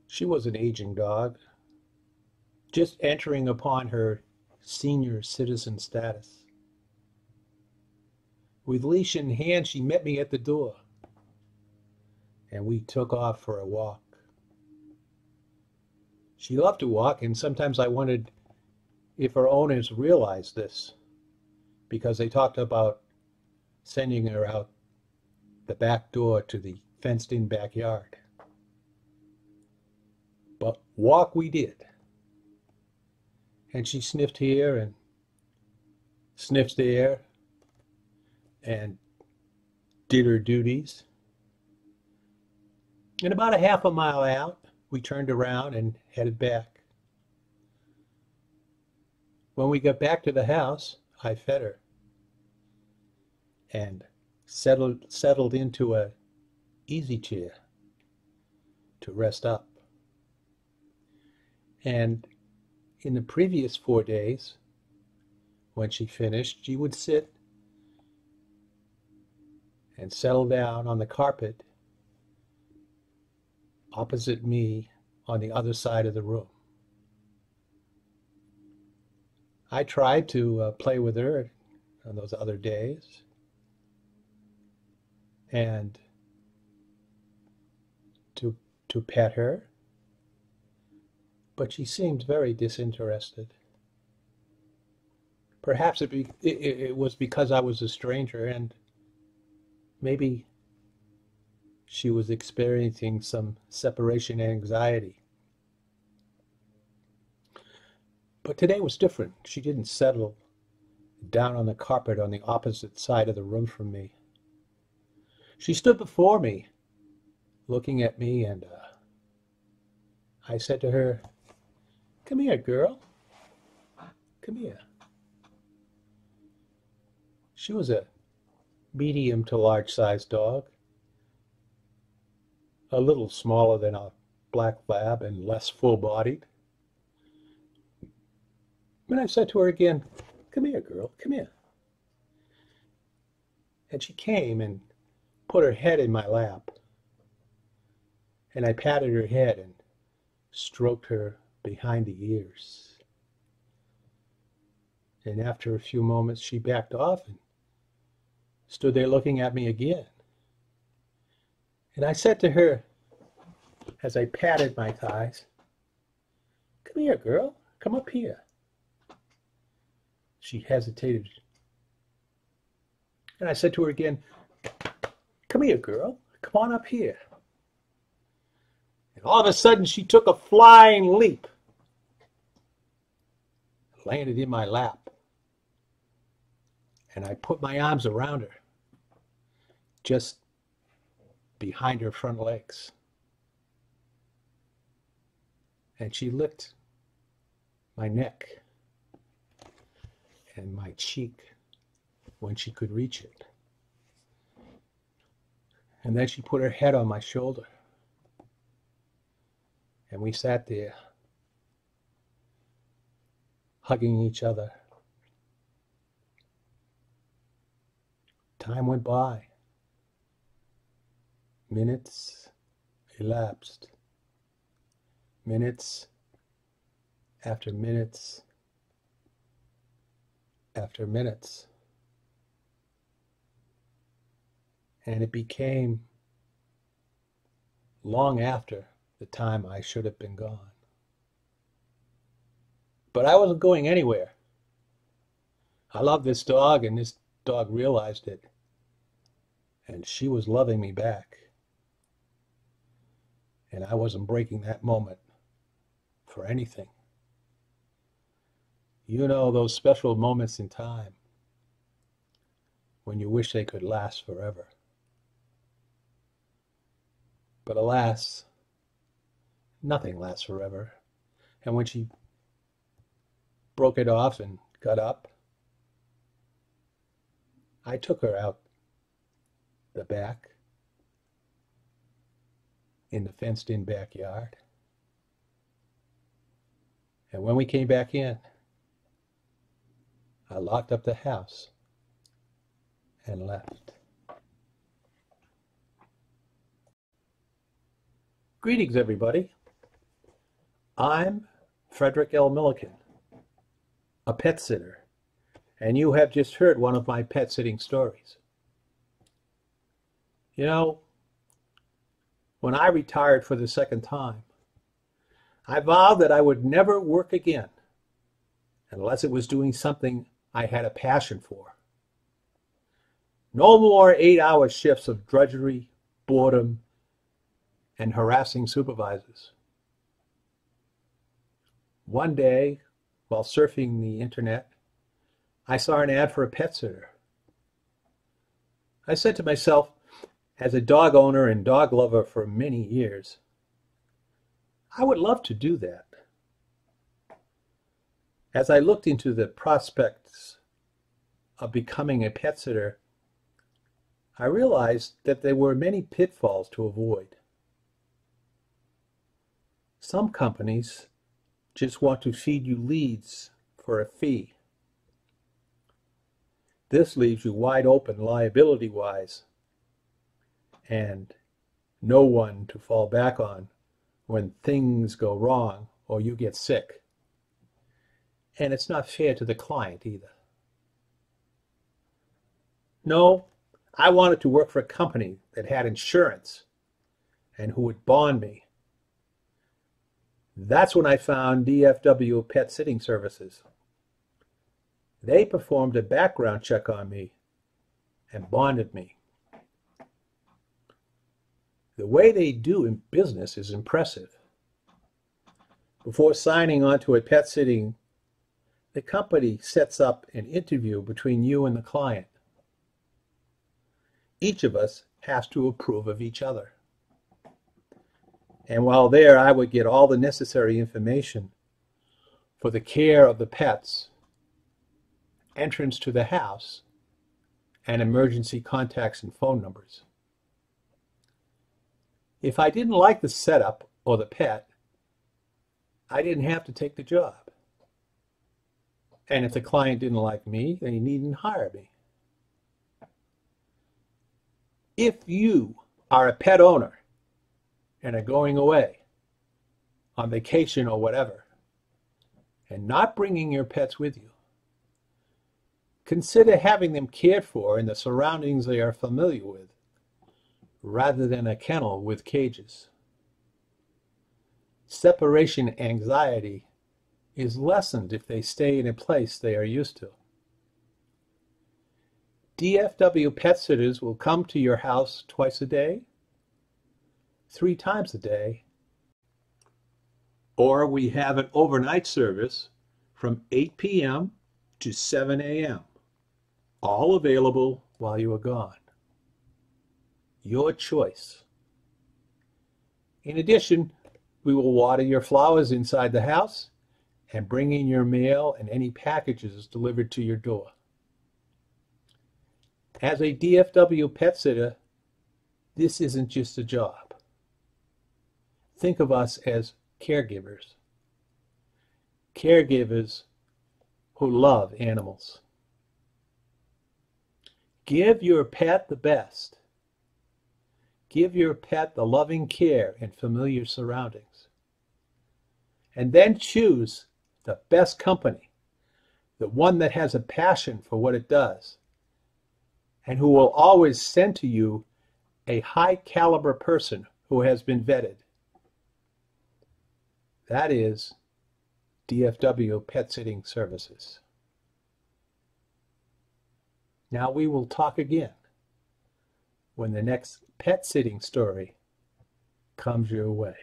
She was an aging dog, just entering upon her senior citizen status. With leash in hand, she met me at the door, and we took off for a walk. She loved to walk, and sometimes I wondered if her owners realized this, because they talked about sending her out the back door to the fenced-in backyard. But walk we did. And she sniffed here and sniffed there and did her duties. And about a half a mile out, we turned around and headed back. When we got back to the house, I fed her and settled into a easy chair to rest up. And in the previous 4 days, when she finished, she would sit and settle down on the carpet opposite me on the other side of the room. I tried to play with her on those other days and to pet her, but she seemed very disinterested. Perhaps it was because I was a stranger, and maybe she was experiencing some separation anxiety. But today was different. She didn't settle down on the carpet on the opposite side of the room from me. She stood before me, looking at me, and I said to her, "Come here, girl. Come here." She was a medium to large-sized dog, a little smaller than a black lab and less full-bodied. And I said to her again, "Come here, girl, come here." And she came and put her head in my lap. And I patted her head and stroked her behind the ears. And after a few moments, she backed off and stood there looking at me again. And I said to her, as I patted my thighs, "Come here, girl, come up here." She hesitated. And I said to her again, "Come here, girl, come on up here." And all of a sudden, she took a flying leap, landed in my lap, and I put my arms around her, just behind her front legs. And she licked my neck and my cheek when she could reach it. And then she put her head on my shoulder. And we sat there, hugging each other. Time went by. Minutes elapsed. Minutes after minutes after minutes. And it became long after the time I should have been gone. But I wasn't going anywhere. I loved this dog, and this dog realized it. And she was loving me back. And I wasn't breaking that moment for anything. You know, those special moments in time when you wish they could last forever. But alas, nothing lasts forever. And when she broke it off and got up, I took her out the back in the fenced-in backyard. And when we came back in, I locked up the house and left. Greetings, everybody. I'm Frederic L. Milliken, a pet sitter, and you have just heard one of my pet sitting stories. You know, when I retired for the second time, I vowed that I would never work again unless it was doing something I had a passion for. No more 8-hour shifts of drudgery, boredom, and harassing supervisors. One day, while surfing the internet, I saw an ad for a pet sitter. I said to myself, as a dog owner and dog lover for many years, I would love to do that. As I looked into the prospects of becoming a pet sitter, I realized that there were many pitfalls to avoid. Some companies just want to feed you leads for a fee. This leaves you wide open liability-wise and no one to fall back on when things go wrong or you get sick. And it's not fair to the client either. No, I wanted to work for a company that had insurance and who would bond me. That's when I found DFW Pet Sitting Services. They performed a background check on me and bonded me. The way they do in business is impressive. Before signing on to a pet sitting, the company sets up an interview between you and the client. Each of us has to approve of each other. And while there, I would get all the necessary information for the care of the pets, entrance to the house, and emergency contacts and phone numbers. If I didn't like the setup or the pet, I didn't have to take the job. And if the client didn't like me, then he needn't hire me. If you are a pet owner and are going away on vacation or whatever, and not bringing your pets with you, consider having them cared for in the surroundings they are familiar with, rather than a kennel with cages. Separation anxiety is lessened if they stay in a place they are used to. DFW pet sitters will come to your house twice a day, 3 times a day, or we have an overnight service from 8 p.m. to 7 a.m., all available while you are gone. Your choice. In addition, we will water your flowers inside the house and bring in your mail and any packages delivered to your door. As a DFW pet sitter, this isn't just a job. Think of us as caregivers. Caregivers who love animals. Give your pet the best. Give your pet the loving care and familiar surroundings. And then choose the best company, the one that has a passion for what it does, and who will always send to you a high-caliber person who has been vetted. That is DFW Pet Sitting Services. Now we will talk again when the next pet sitting story comes your way.